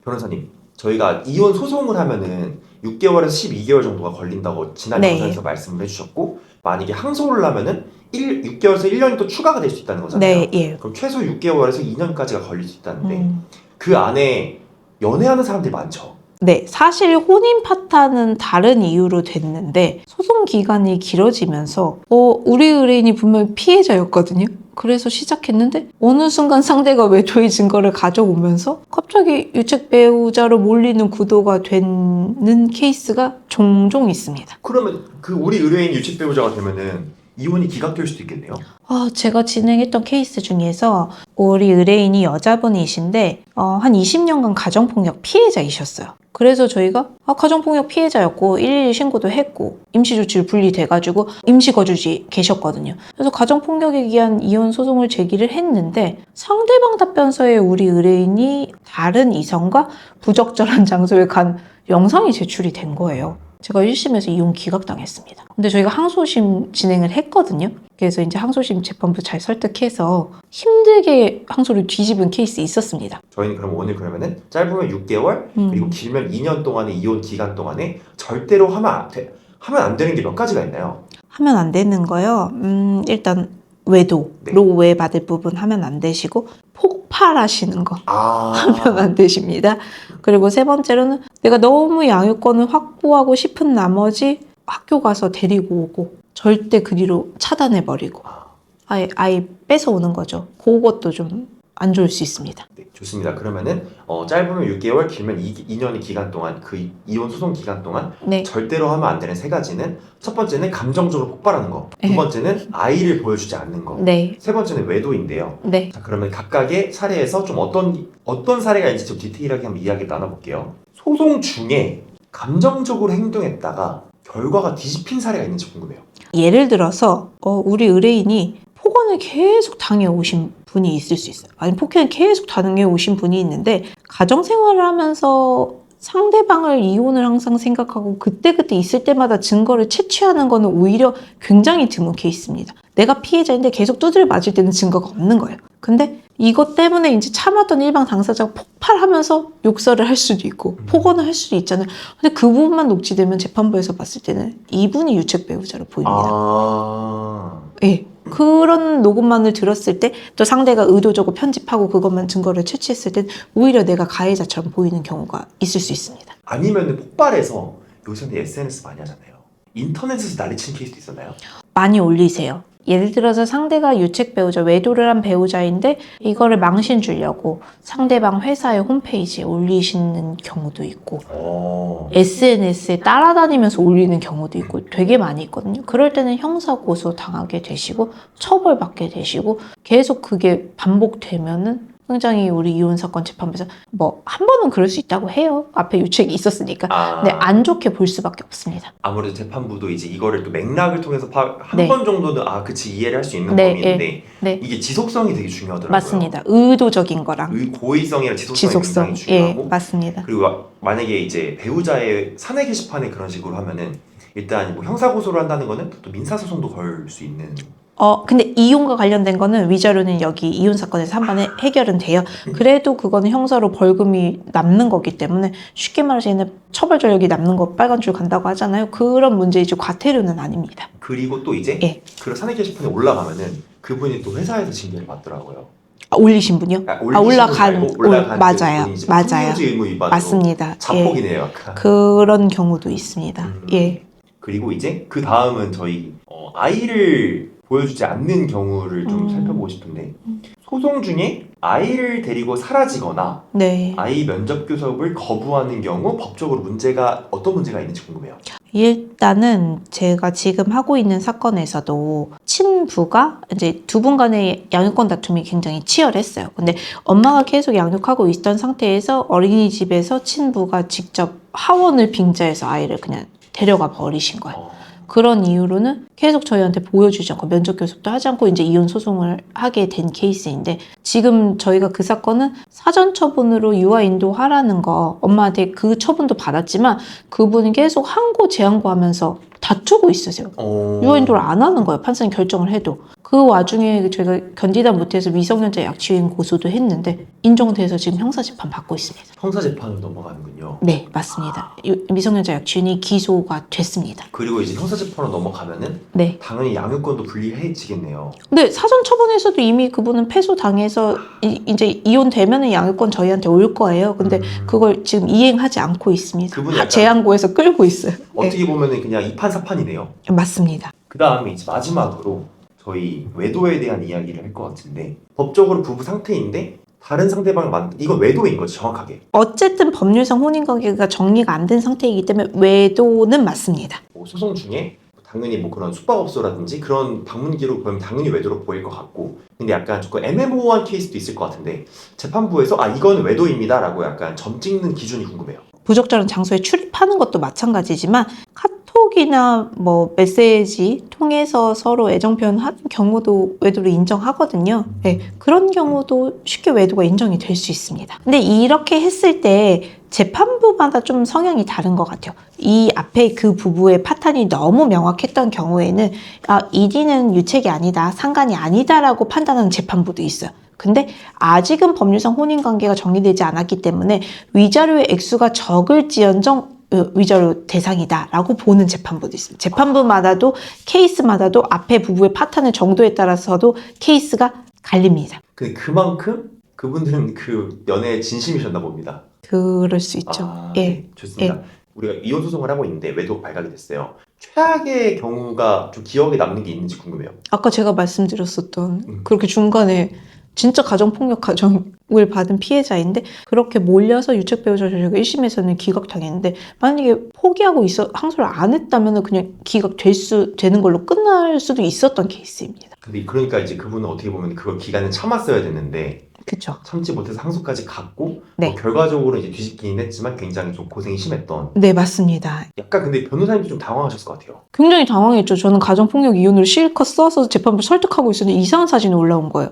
변호사님, 저희가 이혼 소송을 하면은 6개월에서 12개월 정도가 걸린다고 지난 네. 영상에서 말씀을 해주셨고, 만약에 항소를 하면은 6개월에서 1년이 또 추가가 될 수 있다는 거잖아요. 네, 예. 그럼 최소 6개월에서 2년까지가 걸릴 수 있다는데 그 안에 연애하는 사람들이 많죠. 네, 사실 혼인 파탄은 다른 이유로 됐는데 소송 기간이 길어지면서 우리 의뢰인이 분명히 피해자였거든요. 그래서 시작했는데 어느 순간 상대가 외도의 증거를 가져오면서 갑자기 유책 배우자로 몰리는 구도가 되는 케이스가 종종 있습니다. 그러면 그 우리 의뢰인 유책 배우자가 되면은 이혼이 기각될 수도 있겠네요. 제가 진행했던 케이스 중에서 우리 의뢰인이 여자분이신데 한 20년간 가정폭력 피해자이셨어요. 그래서 저희가 가정폭력 피해자였고 112 신고도 했고 임시조치를 분리돼가지고 임시거주지 계셨거든요. 그래서 가정폭력에 의한 이혼 소송을 제기를 했는데 상대방 답변서에 우리 의뢰인이 다른 이성과 부적절한 장소에 간 영상이 제출이 된 거예요. 제가 1심에서 이혼 기각당했습니다. 근데 저희가 항소심 진행을 했거든요. 그래서 이제 항소심 재판부 잘 설득해서 힘들게 항소를 뒤집은 케이스 있었습니다. 저희는 그럼 오늘 그러면은 짧으면 6개월 그리고 길면 2년 동안의 이혼 기간 동안에 절대로 하면 안 되는 게 몇 가지가 있나요? 하면 안 되는 거요. 일단 외도로 오해받을 부분 하면 안 되시고 폭발하시는 거 하면 안 되십니다. 그리고 세 번째로는 내가 너무 양육권을 확보하고 싶은 나머지 학교 가서 데리고 오고 절대 그 뒤로 차단해버리고 아예 뺏어오는 거죠. 그것도 좀 안 좋을 수 있습니다. 네, 좋습니다. 그러면은 짧으면 6개월, 길면 2년의 기간 동안 그 이혼 소송 기간 동안 네. 절대로 하면 안 되는 세 가지는 첫 번째는 감정적으로 폭발하는 거, 두 번째는 아이를 보여주지 않는 거, 네. 세 번째는 외도인데요. 네. 자, 그러면 각각의 사례에서 좀 어떤 사례가 있는지 좀 디테일하게 한번 이야기를 나눠볼게요. 소송 중에 감정적으로 행동했다가 결과가 뒤집힌 사례가 있는지 궁금해요. 예를 들어서 우리 의뢰인이 폭언을 계속 당해오신 분이 있을 수 있어요. 아니 폭행을 계속 당해오신 분이 있는데 가정생활을 하면서 상대방을 이혼을 항상 생각하고 그때그때 있을 때마다 증거를 채취하는 거는 오히려 굉장히 드문 케이스입니다. 내가 피해자인데 계속 두드려 맞을 때는 증거가 없는 거예요. 근데 이것 때문에 이제 참았던 일방 당사자가 폭발하면서 욕설을 할 수도 있고 폭언을 할 수도 있잖아요. 근데 그 부분만 녹취되면 재판부에서 봤을 때는 이분이 유책 배우자로 보입니다. 예. 그런 녹음만을 들었을 때 또 상대가 의도적으로 편집하고 그것만 증거를 채취했을 땐 오히려 내가 가해자처럼 보이는 경우가 있을 수 있습니다. 아니면 폭발해서 요새는 SNS 많이 하잖아요. 인터넷에서 난리치는 케이스도 있었나요? 많이 올리세요. 예를 들어서 상대가 유책 배우자, 외도를 한 배우자인데 이거를 망신 주려고 상대방 회사의 홈페이지에 올리시는 경우도 있고 SNS에 따라다니면서 올리는 경우도 있고 되게 많이 있거든요. 그럴 때는 형사 고소 당하게 되시고 처벌받게 되시고 계속 그게 반복되면은 굉장히 우리 이혼 사건 재판부에서 한 번은 그럴 수 있다고 해요. 앞에 유책이 있었으니까. 근데 안 좋게 볼 수밖에 없습니다. 아무래도 재판부도 이제 이거를 또 맥락을 통해서 한 번 정도는 그치 이해를 할 수 있는 범위인데 이게 지속성이 되게 중요하더라고요. 맞습니다. 의도적인 거랑 고의성이랑 지속성이 굉장히 중요하고 맞습니다. 그리고 만약에 이제 배우자의 사내 게시판에 그런 식으로 하면은 일단 뭐 형사 고소를 한다는 거는 또 민사 소송도 걸 수 있는. 근데 이혼과 관련된 거는 위자료는 여기 이혼 사건에서 한 번에 해결은 돼요. 그래도 그거는 형사로 벌금이 남는 거기 때문에 쉽게 말해서 얘는 처벌 전력이 남는 거 빨간 줄 간다고 하잖아요. 그런 문제이지 과태료는 아닙니다. 그리고 또 이제 그런 사내 게시판에 올라가면은 그분이 또 회사에서 징계를 받더라고요. 올리신 분이요? 올라간 맞아요. 풍요지 의무 위반으로. 맞습니다. 자폭이네요. 약간. 그런 경우도 있습니다. 그리고 이제 그 다음은 저희 아이를 보여주지 않는 경우를 좀 살펴보고 싶은데 소송 중에 아이를 데리고 사라지거나 아이 면접 교섭을 거부하는 경우 법적으로 어떤 문제가 있는지 궁금해요. 일단은 제가 지금 하고 있는 사건에서도 친부가 이제 두 분 간의 양육권 다툼이 굉장히 치열했어요. 근데 엄마가 계속 양육하고 있던 상태에서 어린이집에서 친부가 직접 하원을 빙자해서 아이를 그냥 데려가 버리신 거예요. 그런 이유로는 계속 저희한테 보여주지 않고 면접 교섭도 하지 않고 이제 이혼 소송을 하게 된 케이스인데, 지금 저희가 그 사건은 사전 처분으로 유아 인도하라는 거 엄마한테 그 처분도 받았지만 그분이 계속 항고 재항고하면서 다투고 있으세요. 유아 인도를 안 하는 거예요. 판사님 결정을 해도. 그 와중에 저희가 견디다 못해서 미성년자 약취행 고소도 했는데 인정돼서 지금 형사재판 받고 있습니다. 형사재판으로 넘어가는군요. 네, 맞습니다. 미성년자 약취행이 기소가 됐습니다. 그리고 이제 형사재판으로 넘어가면은 네. 당연히 양육권도 분리해지겠네요. 네, 사전 처분에서도 이미 그분은 패소당해서 이제 이혼되면은 양육권 저희한테 올 거예요. 근데 그걸 지금 이행하지 않고 있습니다. 그분이 약간 재항고에서 끌고 있어요. 어떻게 보면은 그냥 이판사판이네요. 맞습니다. 그 다음에 이제 마지막으로 저희 외도에 대한 이야기를 할 것 같은데, 법적으로 부부 상태인데 다른 상대방을 이건 외도인 거죠, 정확하게. 어쨌든 법률상 혼인관계가 정리가 안 된 상태이기 때문에 외도는 맞습니다. 소송 중에 당연히 뭐 그런 숙박업소라든지 그런 방문 기록 보면 당연히 외도로 보일 것 같고, 근데 약간 조금 애매모호한 케이스도 있을 것 같은데 재판부에서 이건 외도입니다 라고 약간 점 찍는 기준이 궁금해요. 부적절한 장소에 출입하는 것도 마찬가지지만 카톡이나 뭐 메시지 통해서 서로 애정 표현하는 경우도 외도로 인정하거든요. 네, 그런 경우도 쉽게 외도가 인정이 될 수 있습니다. 근데 이렇게 했을 때 재판부마다 좀 성향이 다른 것 같아요. 이 앞에 그 부부의 파탄이 너무 명확했던 경우에는 이디는 유책이 아니다, 상간이 아니다라고 판단하는 재판부도 있어요. 근데 아직은 법률상 혼인관계가 정리되지 않았기 때문에 위자료의 액수가 적을지언정 위자료 대상이다라고 보는 재판부도 있습니다. 재판부마다도 케이스마다도 앞에 부부의 파탄의 정도에 따라서도 케이스가 갈립니다. 근데 그만큼 그분들은 그 연애에 진심이셨나 봅니다. 그럴 수 있죠. 예. 네, 좋습니다. 우리가 이혼 소송을 하고 있는데 외도가 발각이 됐어요. 최악의 경우가 좀 기억에 남는 게 있는지 궁금해요. 아까 제가 말씀드렸었던 그렇게 중간에 진짜 가정폭력 가정을 받은 피해자인데 그렇게 몰려서 유책배우자 저희가 1심에서는 기각당했는데, 만약에 포기하고 항소를 안 했다면 그냥 기각되는 걸로 끝날 수도 있었던 케이스입니다. 근데 그러니까 이제 그분은 어떻게 보면 그걸 기간을 참았어야 됐는데 그쵸. 참지 못해서 항소까지 갔고, 네. 뭐 결과적으로 이제 뒤집기는 했지만 굉장히 좀 고생이 심했던. 네, 맞습니다. 약간 근데 변호사님도 좀 당황하셨을 것 같아요. 굉장히 당황했죠. 저는 가정폭력 이혼을 실컷 써서 재판부를 설득하고 있었는데 이상한 사진이 올라온 거예요.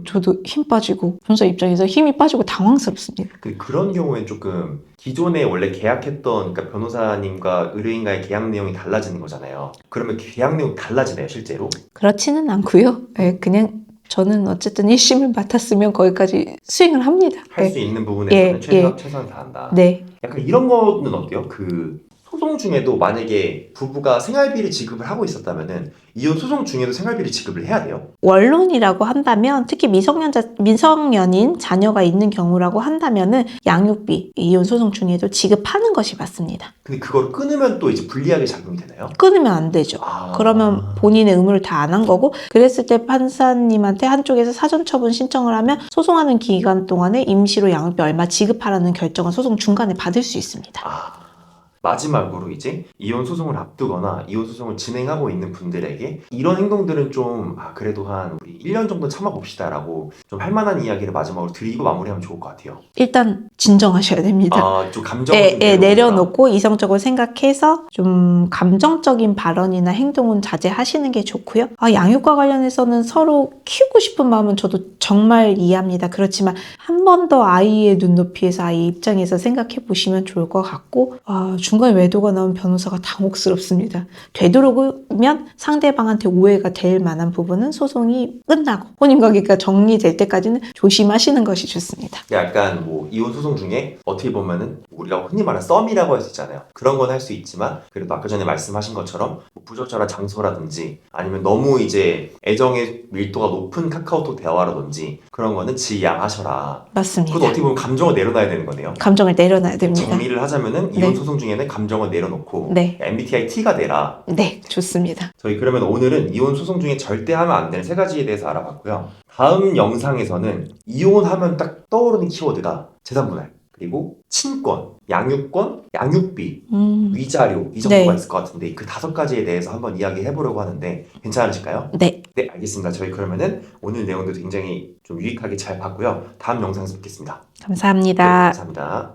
저도 힘 빠지고 변호사 입장에서 힘이 빠지고 당황스럽습니다. 그런 경우엔 조금 기존에 원래 계약했던, 그러니까 변호사님과 의뢰인과의 계약 내용이 달라지는 거잖아요. 그러면 계약 내용이 달라지나요, 실제로? 그렇지는 않고요. 네, 그냥 저는 어쨌든 1심을 맡았으면 거기까지 수행을 합니다. 할 수 있는 부분에서는 최선을 다한다. 네. 약간 이런 거는 어때요? 소송 중에도 만약에 부부가 생활비를 지급을 하고 있었다면은 이혼 소송 중에도 생활비를 지급을 해야 돼요? 원론이라고 한다면, 특히 미성년인 자녀가 있는 경우라고 한다면은 양육비 이혼 소송 중에도 지급하는 것이 맞습니다. 근데 그걸 끊으면 또 이제 불리하게 작용이 되나요? 끊으면 안 되죠. 그러면 본인의 의무를 다 안 한 거고, 그랬을 때 판사님한테 한쪽에서 사전처분 신청을 하면 소송하는 기간 동안에 임시로 양육비 얼마 지급하라는 결정을 소송 중간에 받을 수 있습니다. 마지막으로 이제 이혼 소송을 앞두거나 이혼 소송을 진행하고 있는 분들에게 이런 행동들은 좀 그래도 한 우리 1년 정도 참아봅시다 라고 좀 할 만한 이야기를 마지막으로 드리고 마무리하면 좋을 것 같아요. 일단 진정하셔야 됩니다. 좀 감정을 좀 내려놓고 이성적으로 생각해서 좀 감정적인 발언이나 행동은 자제하시는 게 좋고요. 양육과 관련해서는 서로 키우고 싶은 마음은 저도 정말 이해합니다. 그렇지만 한 번 더 아이의 눈높이에서 아이 입장에서 생각해 보시면 좋을 것 같고, 중간에 외도가 나온 변호사가 당혹스럽습니다. 되도록이면 상대방한테 오해가 될 만한 부분은 소송이 끝나고 혼인관계가 정리될 때까지는 조심하시는 것이 좋습니다. 약간 뭐 이혼 소송 중에 어떻게 보면은 우리가 흔히 말하는 썸이라고 할 수 있잖아요. 그런 건 할 수 있지만, 그래도 아까 전에 말씀하신 것처럼 뭐 부적절한 장소라든지 아니면 너무 이제 애정의 밀도가 높은 카카오톡 대화라든지 그런 거는 지양하셔라. 맞습니다. 그것도 어떻게 보면 감정을 내려놔야 되는 거네요. 감정을 내려놔야 됩니다. 정리를 하자면은 이혼 소송 중에는 감정을 내려놓고 MBTI T가 되라. 네, 좋습니다. 저희 그러면 오늘은 이혼 소송 중에 절대 하면 안 되는 3가지에 대해서 알아봤고요. 다음 영상에서는 이혼하면 딱 떠오르는 키워드가 재산분할, 그리고 친권, 양육권, 양육비, 위자료 이 정도가 있을 것 같은데 그 5가지에 대해서 한번 이야기해보려고 하는데 괜찮으실까요? 네. 네, 알겠습니다. 저희 그러면은 오늘 내용도 굉장히 좀 유익하게 잘 봤고요. 다음 영상에서 뵙겠습니다. 감사합니다. 네, 감사합니다.